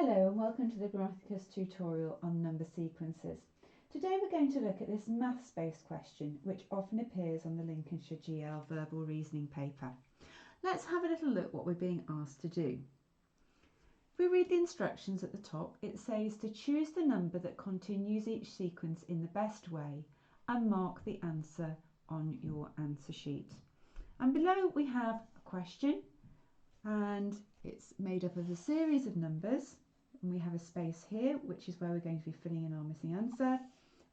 Hello and welcome to the Grammaticus tutorial on number sequences. Today we're going to look at this maths-based question which often appears on the Lincolnshire GL verbal reasoning paper. Let's have a little look what we're being asked to do. If we read the instructions at the top, it says to choose the number that continues each sequence in the best way and mark the answer on your answer sheet. And below we have a question and it's made up of a series of numbers, and we have a space here which is where we're going to be filling in our missing answer,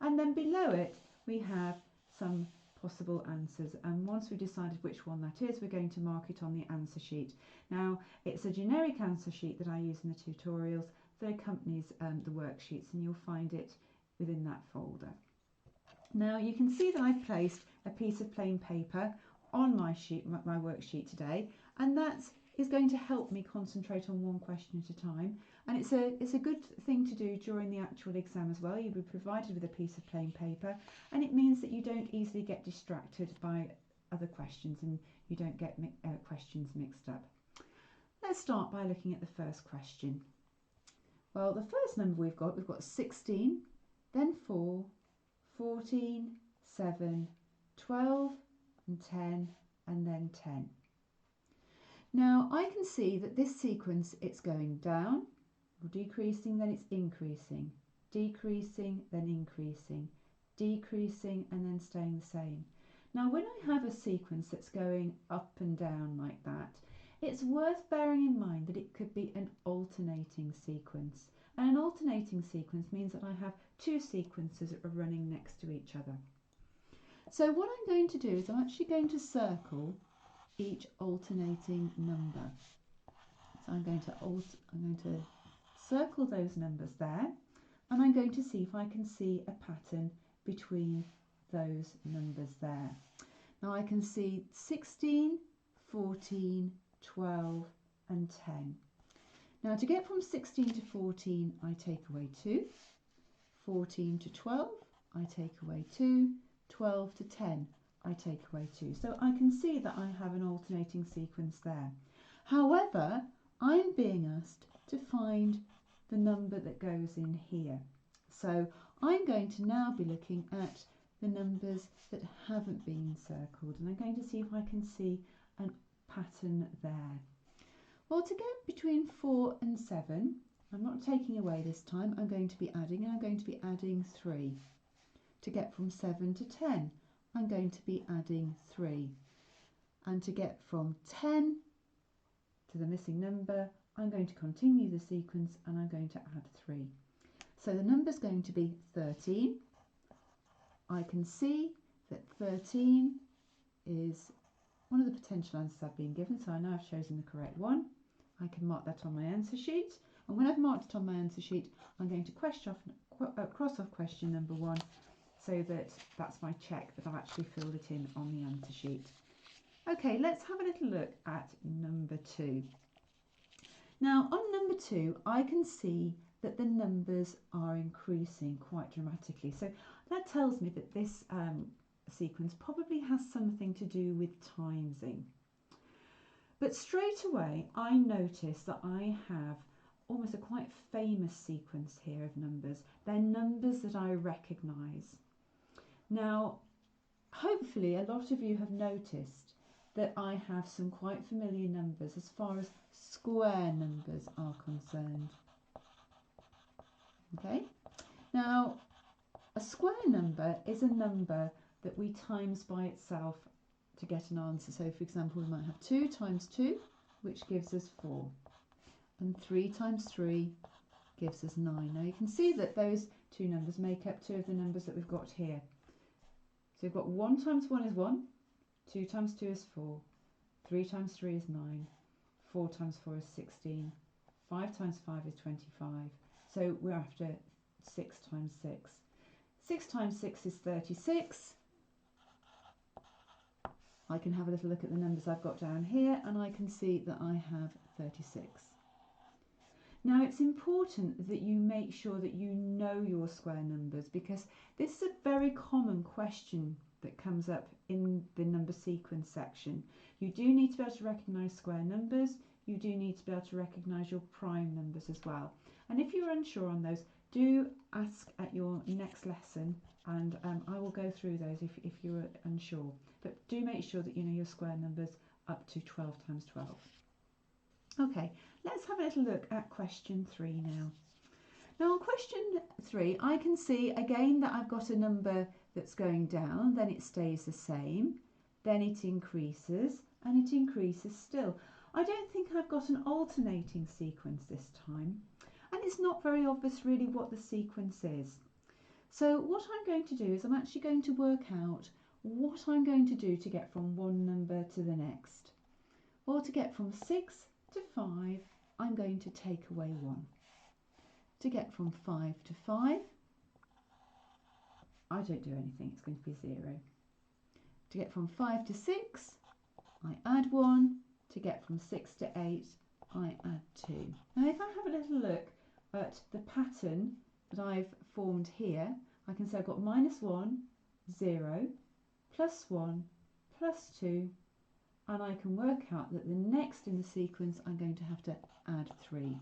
and then below it we have some possible answers, and once we've decided which one that is, we're going to mark it on the answer sheet. Now it's a generic answer sheet that I use in the tutorials that accompanies the worksheets, and you'll find it within that folder. Now you can see that I've placed a piece of plain paper on my sheet, my worksheet today, and that is going to help me concentrate on one question at a time, and it's a good thing to do during the actual exam as well. You'll be provided with a piece of plain paper, and it means that you don't easily get distracted by other questions and you don't get questions mixed up. Let's start by looking at the first question. Well, the first number we've got 16, then 4, 14, 7, 12 and 10 and then 10. Now I can see that this sequence, it's going down, decreasing, then it's increasing, decreasing, then increasing, decreasing and then staying the same. Now when I have a sequence that's going up and down like that, it's worth bearing in mind that it could be an alternating sequence. And an alternating sequence means that I have two sequences that are running next to each other. So what I'm going to do is I'm actually going to circle each alternating number. So I'm going to circle those numbers there, and I'm going to see if I can see a pattern between those numbers there. Now I can see 16, 14, 12 and 10. Now to get from 16 to 14 I take away 2, 14 to 12 I take away 2, 12 to 10 I take away 2. So I can see that I have an alternating sequence there. However, I'm being asked to find the number that goes in here. So I'm going to now be looking at the numbers that haven't been circled, and I'm going to see if I can see a pattern there. Well, to get between 4 and 7, I'm not taking away this time, I'm going to be adding, and I'm going to be adding 3. To get from 7 to 10, I'm going to be adding 3, and to get from 10 to the missing number I'm going to continue the sequence and I'm going to add 3. So the number is going to be 13. I can see that 13 is one of the potential answers I've been given, so I know I've chosen the correct one. I can mark that on my answer sheet, and when I've marked it on my answer sheet I'm going to cross off question number 1, so that's my check that I've actually filled it in on the answer sheet. Okay, let's have a little look at number 2. Now on number 2 I can see that the numbers are increasing quite dramatically, so that tells me that this sequence probably has something to do with timesing. But straight away I notice that I have almost a quite famous sequence here of numbers. They're numbers that I recognise. Now, hopefully a lot of you have noticed that I have some quite familiar numbers as far as square numbers are concerned. Okay, now a square number is a number that we times by itself to get an answer. So for example, we might have 2 times 2, which gives us 4, and 3 times 3 gives us 9. Now you can see that those two numbers make up 2 of the numbers that we've got here. So we've got 1 times 1 is 1, 2 times 2 is 4, 3 times 3 is 9, 4 times 4 is 16, 5 times 5 is 25. So we're after 6 times 6. 6 times 6 is 36. I can have a little look at the numbers I've got down here and I can see that I have 36. Now it's important that you make sure that you know your square numbers, because this is a very common question that comes up in the number sequence section. You do need to be able to recognise square numbers, you do need to be able to recognise your prime numbers as well. And if you're unsure on those, do ask at your next lesson, and I will go through those if you're unsure. But do make sure that you know your square numbers up to 12 times 12. Okay, let's have a little look at question 3 now. Now on question 3, I can see again that I've got a number that's going down, then it stays the same, then it increases, and it increases still. I don't think I've got an alternating sequence this time, and it's not very obvious really what the sequence is. So what I'm going to do is I'm actually going to work out what I'm going to do to get from one number to the next. Well, to get from 6 to 5, I'm going to take away 1. To get from 5 to 5, I don't do anything, it's going to be 0. To get from 5 to 6, I add 1. To get from 6 to 8, I add 2. Now if I have a little look at the pattern that I've formed here, I can say I've got -1, 0, +1, +2, and I can work out that the next in the sequence I'm going to have to add 3.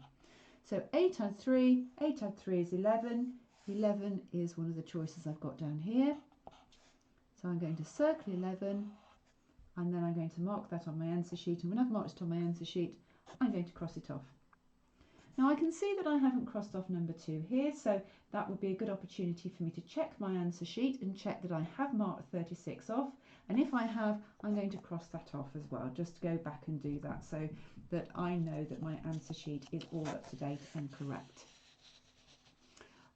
So 8 add 3, 8 add 3 is 11. 11 is one of the choices I've got down here. So I'm going to circle 11, and then I'm going to mark that on my answer sheet, and when I've marked it on my answer sheet, I'm going to cross it off. Now I can see that I haven't crossed off number 2 here, so that would be a good opportunity for me to check my answer sheet and check that I have marked 36 off, and if I have, I'm going to cross that off as well, just to go back and do that so that I know that my answer sheet is all up to date and correct.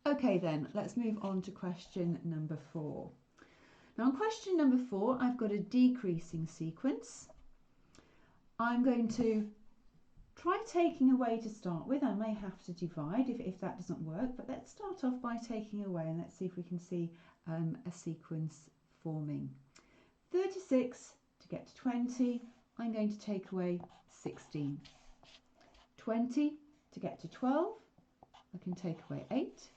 Okay then, let's move on to question number 4. Now on question number 4, I've got a decreasing sequence. I'm going to try taking away to start with. I may have to divide if that doesn't work, but let's start off by taking away and let's see if we can see a sequence forming. 36 to get to 20, I'm going to take away 16. 20 to get to 12, I can take away 8.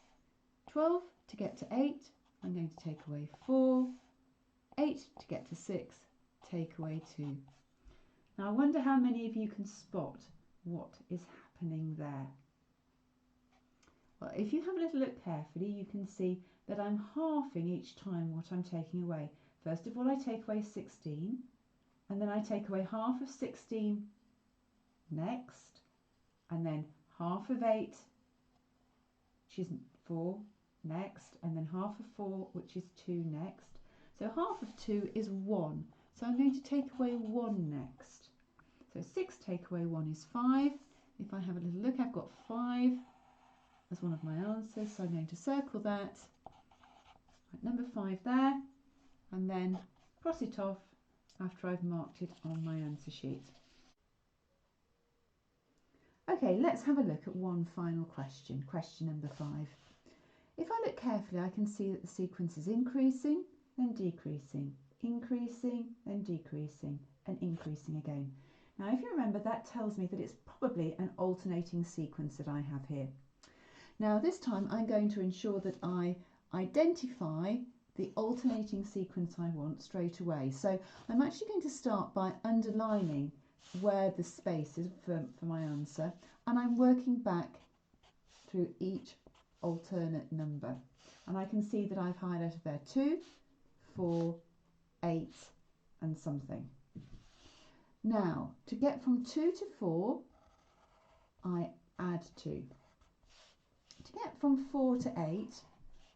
12 to get to 8, I'm going to take away 4. 8 to get to 6, take away 2. Now I wonder how many of you can spot what is happening there. Well, if you have a little look carefully, you can see that I'm halving each time what I'm taking away. First of all, I take away 16, and then I take away half of 16 next, and then half of 8, which is 4 next, and then half of 4, which is 2 next. So half of 2 is 1, so I'm going to take away 1 next. So 6 take away 1 is 5. If I have a little look, I've got 5 as one of my answers, so I'm going to circle that. Right, number 5 there, and then cross it off after I've marked it on my answer sheet. Okay, let's have a look at one final question, question number 5. If I look carefully, I can see that the sequence is increasing, then decreasing, increasing, then decreasing, and increasing again. Now, if you remember, that tells me that it's probably an alternating sequence that I have here. Now, this time I'm going to ensure that I identify the alternating sequence I want straight away. So I'm actually going to start by underlining where the space is for my answer, and I'm working back through each alternate number. And I can see that I've highlighted there 2, 4, 8 and something. Now, to get from 2 to 4, I add 2. To get from 4 to 8,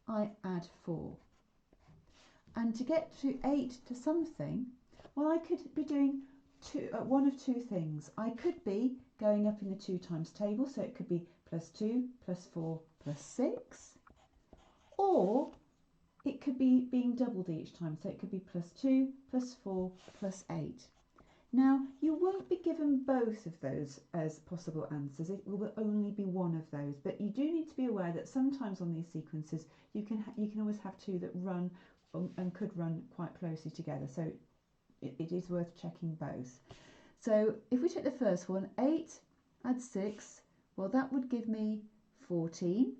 I add 4. And to get to 8 to something, well, I could be doing one of two things. I could be going up in the 2 times table, so it could be +2, +4, +6, or it could be being doubled each time, so it could be +2, +4, +8. Now, you won't be given both of those as possible answers. It will only be one of those, but you do need to be aware that sometimes on these sequences you can always have 2 that run and could run quite closely together, so it is worth checking both. So if we take the first one, 8 add 6, well, that would give me 14.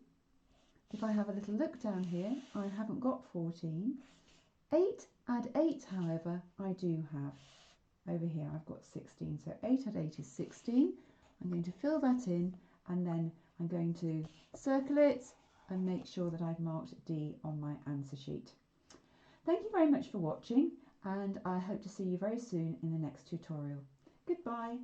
If I have a little look down here, I haven't got 14. 8 add 8, however, I do have. Over here I've got 16, so 8 add 8 is 16. I'm going to fill that in, and then I'm going to circle it and make sure that I've marked D on my answer sheet. Thank you very much for watching, and I hope to see you very soon in the next tutorial. Goodbye.